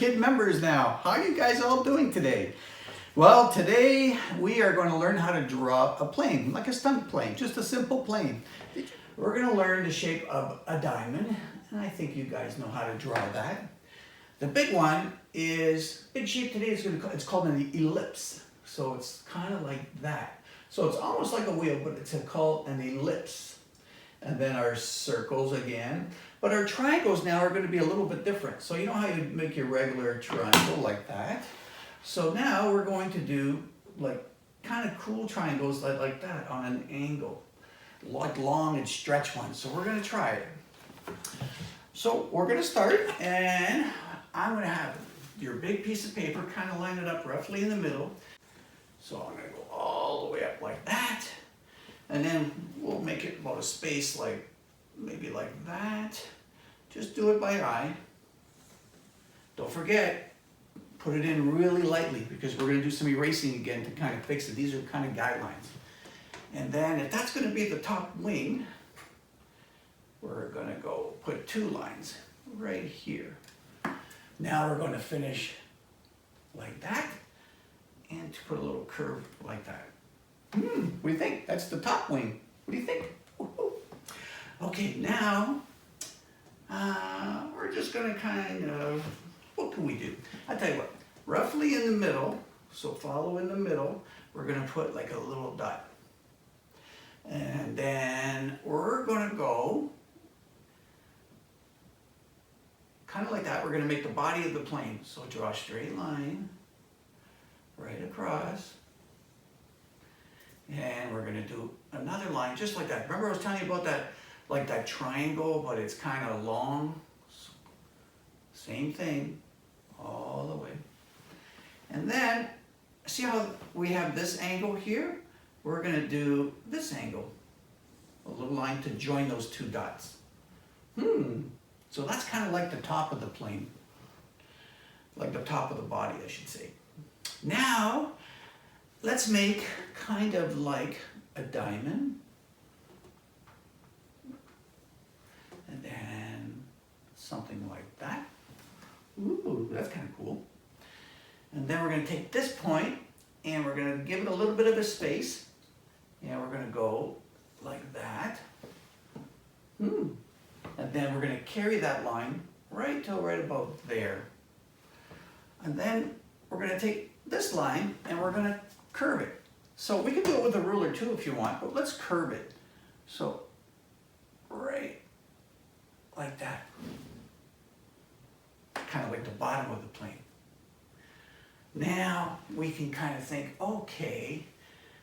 kid members now. How are you guys all doing today? Well, today we are going to learn how to draw a plane, like a stunt plane, just a simple plane. We're going to learn the shape of a diamond, and I think you guys know how to draw that. The big one is, big shape today is it's called an ellipse. So it's kind of like that. So it's almost like a wheel, but it's called an ellipse. And then our circles again. But our triangles now are going to be a little bit different. So you know how you make your regular triangle like that? So now we're going to do like kind of cool triangles like that on an angle. Like long and stretch ones. So we're going to try it. So we're going to start, and I'm going to have your big piece of paper kind of line it up roughly in the middle. So I'm going to go all the way up like that. And then we'll make it about a space like, maybe like that. Just do it by eye. Don't forget, put it in really lightly because we're going to do some erasing again to kind of fix it. These are kind of guidelines. And then if that's going to be the top wing, we're going to go put two lines right here. Now we're going to finish like that and to put a little curve like that. What do you think? That's the top wing. What do you think? Okay, now we're just going to kind of, what can we do? I'll tell you what, roughly in the middle, so follow in the middle, we're going to put like a little dot. And then we're going to go kind of like that. We're going to make the body of the plane. So draw a straight line right across. And we're going to do another line just like that. Remember I was telling you about that, like that triangle, but it's kind of long. Same thing all the way. And then, see how we have this angle here? We're going to do this angle. A little line to join those two dots. So that's kind of like the top of the plane. Like the top of the body, I should say. Now, let's make kind of like a diamond. And then something like that. Ooh, that's kind of cool. And then we're going to take this point and we're going to give it a little bit of a space. And we're going to go like that. And then we're going to carry that line right till right about there. And then we're going to take this line and we're going to curve it. So we can do it with a ruler too if you want, but let's curve it. So right like that. Kind of like the bottom of the plane. Now we can kind of think, okay,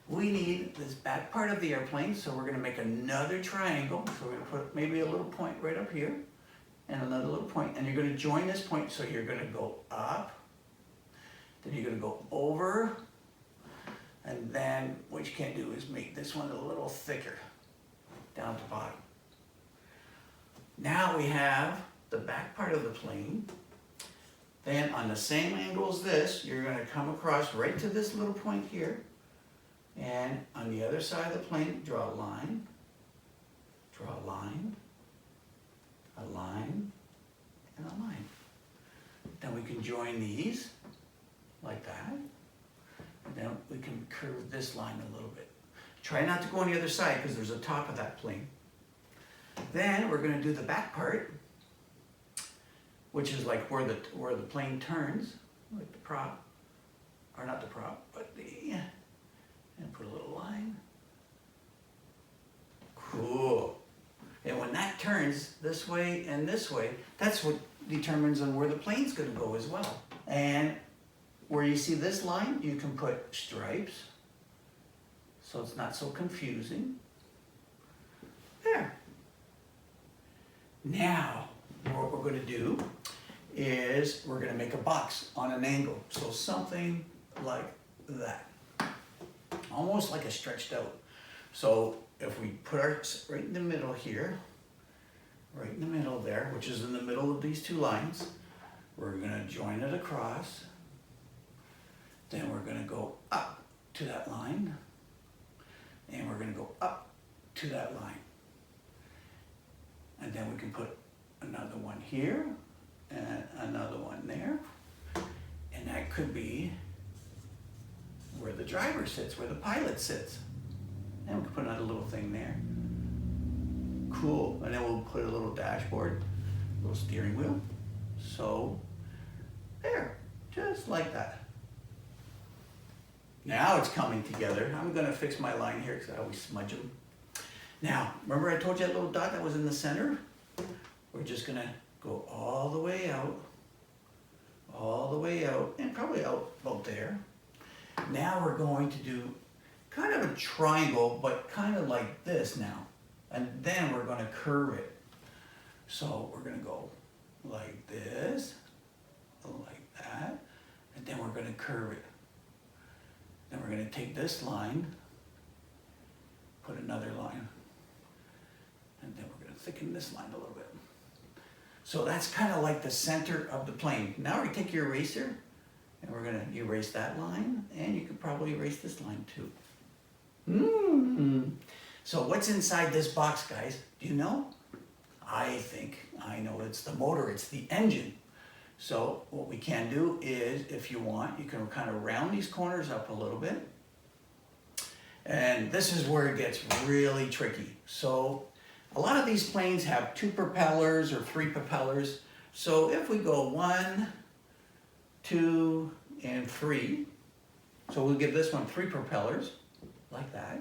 we need this back part of the airplane, so we're going to make another triangle. So we're going to put maybe a little point right up here and another little point, and you're going to join this point, so you're going to go up, then you're going to go over, and then what you can do is make this one a little thicker down to bottom. Now we have the back part of the plane. Then on the same angle as this, you're going to come across right to this little point here. And on the other side of the plane, draw a line, a line, a line, and a line. Then we can join these like that. And then we can curve this line a little bit. Try not to go on the other side because there's a top of that plane. Then we're going to do the back part, which is like where the plane turns, like the prop, or not the prop, but the, and put a little line. Cool. And when that turns this way and this way, that's what determines on where the plane's going to go as well. And where you see this line, you can put stripes, so it's not so confusing. There. Now, what we're going to do is we're going to make a box on an angle. So something like that. Almost like a stretched out. So if we put our right in the middle here, right in the middle there, which is in the middle of these two lines, we're going to join it across. Then we're going to go up to that line. And we're going to go up to that line. And then we can put another one here and another one there. it could be where the driver sits, where the pilot sits. And we can put another little thing there. Cool. And then we'll put a little dashboard, a little steering wheel. So there, just like that. Now it's coming together. I'm gonna fix my line here because I always smudge them. Now, remember I told you that little dot that was in the center? We're just gonna go all the way out, and probably out about there. Now we're going to do kind of a triangle, but kind of like this now. And then we're gonna curve it. So we're gonna go like this, like that, and then we're gonna curve it. Then we're gonna take this line, put another line, and then we're gonna thicken this line a little bit. So that's kind of like the center of the plane. Now we take your eraser, and we're gonna erase that line, and you could probably erase this line too. So what's inside this box, guys? Do you know? I think I know. It's the motor, it's the engine. So what we can do is, if you want, you can kind of round these corners up a little bit. And this is where it gets really tricky. So a lot of these planes have 2 propellers or 3 propellers. So if we go 1, 2, and 3, so we'll give this one 3 propellers, like that.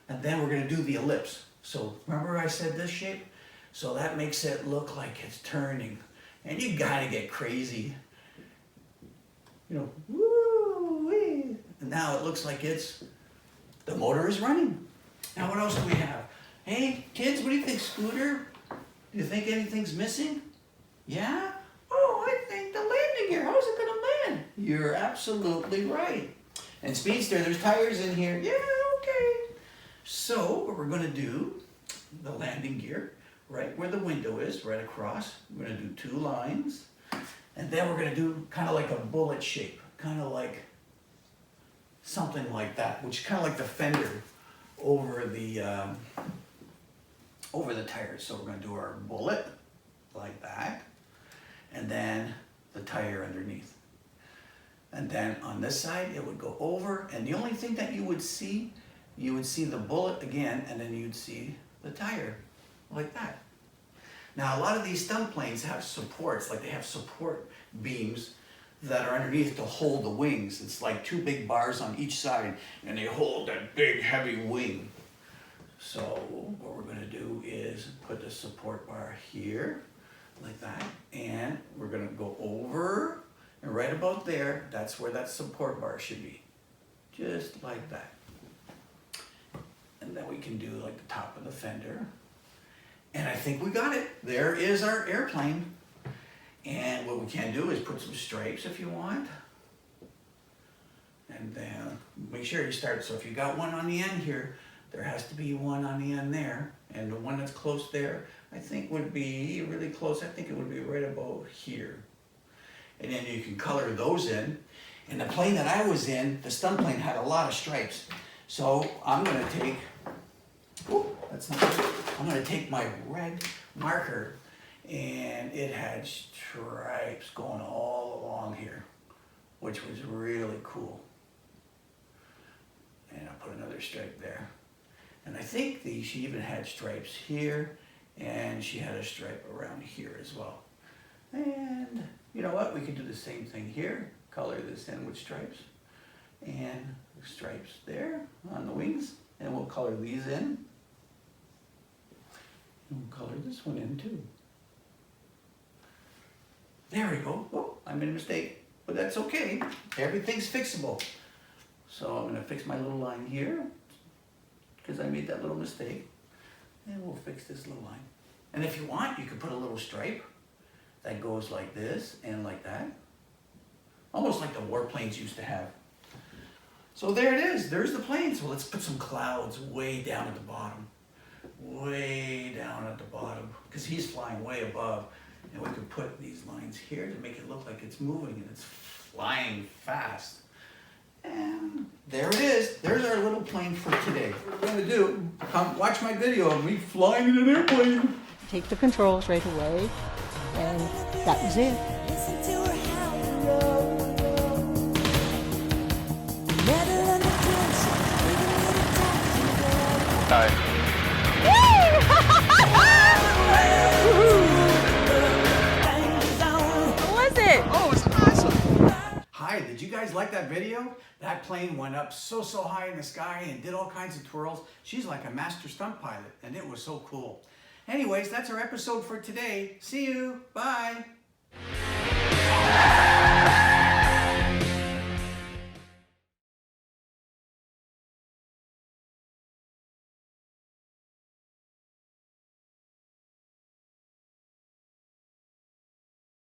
And then we're gonna do the ellipse. So remember I said this shape? So that makes it look like it's turning. And you gotta get crazy. You know, woo-wee. And now it looks like the motor is running. Now what else do we have? Hey, kids, what do you think, Scooter? Do you think anything's missing? Yeah? Oh, I think the landing gear. How's it gonna land? You're absolutely right. And Speedster, there's tires in here. Yeah, okay. So what we're gonna do, the landing gear, right where the window is, right across, we're gonna do 2 lines. And then we're gonna do kind of like a bullet shape, kind of like something like that, which is kind of like the fender over the tires. So we're gonna do our bullet like that, and then the tire underneath. And then on this side, it would go over, and the only thing that you would see the bullet again, and then you'd see the tire, like that. Now, a lot of these stunt planes have supports, like they have support beams that are underneath to hold the wings. It's like 2 big bars on each side, and they hold that big, heavy wing. So what we're gonna do is put the support bar here, like that, and we're gonna go over, and right about there, that's where that support bar should be. Just like that. And then we can do like the top of the fender. And I think we got it. There is our airplane. And what we can do is put some stripes if you want. And then make sure you start, so if you got one on the end here, there has to be one on the end there. And the one that's close there, I think would be really close. I think it would be right about here. And then you can color those in. And the plane that I was in, the stunt plane, had a lot of stripes. So I'm gonna take, I'm gonna take my red marker, and it had stripes going all along here, which was really cool. And I'll put another stripe there. And I think she even had stripes here, and she had a stripe around here as well. And you know what? We can do the same thing here. Color this in with stripes. And stripes there on the wings. And we'll color these in. And we'll color this one in too. There we go. Oh, I made a mistake. But that's okay. Everything's fixable. So I'm going to fix my little line here, because I made that little mistake. And we'll fix this little line. And if you want, you could put a little stripe that goes like this and like that. Almost like the warplanes used to have. So there it is. There's the plane. So let's put some clouds way down at the bottom. Way down at the bottom. Because he's flying way above. And we could put these lines here to make it look like it's moving and it's flying fast. And there it is. There's our little plane for today. What we're going to do, come watch my video of me flying in an airplane. Take the controls right away. And that was it. Listen to her howl. guy. What was it? Oh, it's awesome. Hi, did you guys like that video? That plane went up so high in the sky and did all kinds of twirls. She's like a master stunt pilot, and it was so cool. Anyways, that's our episode for today. See you. Bye.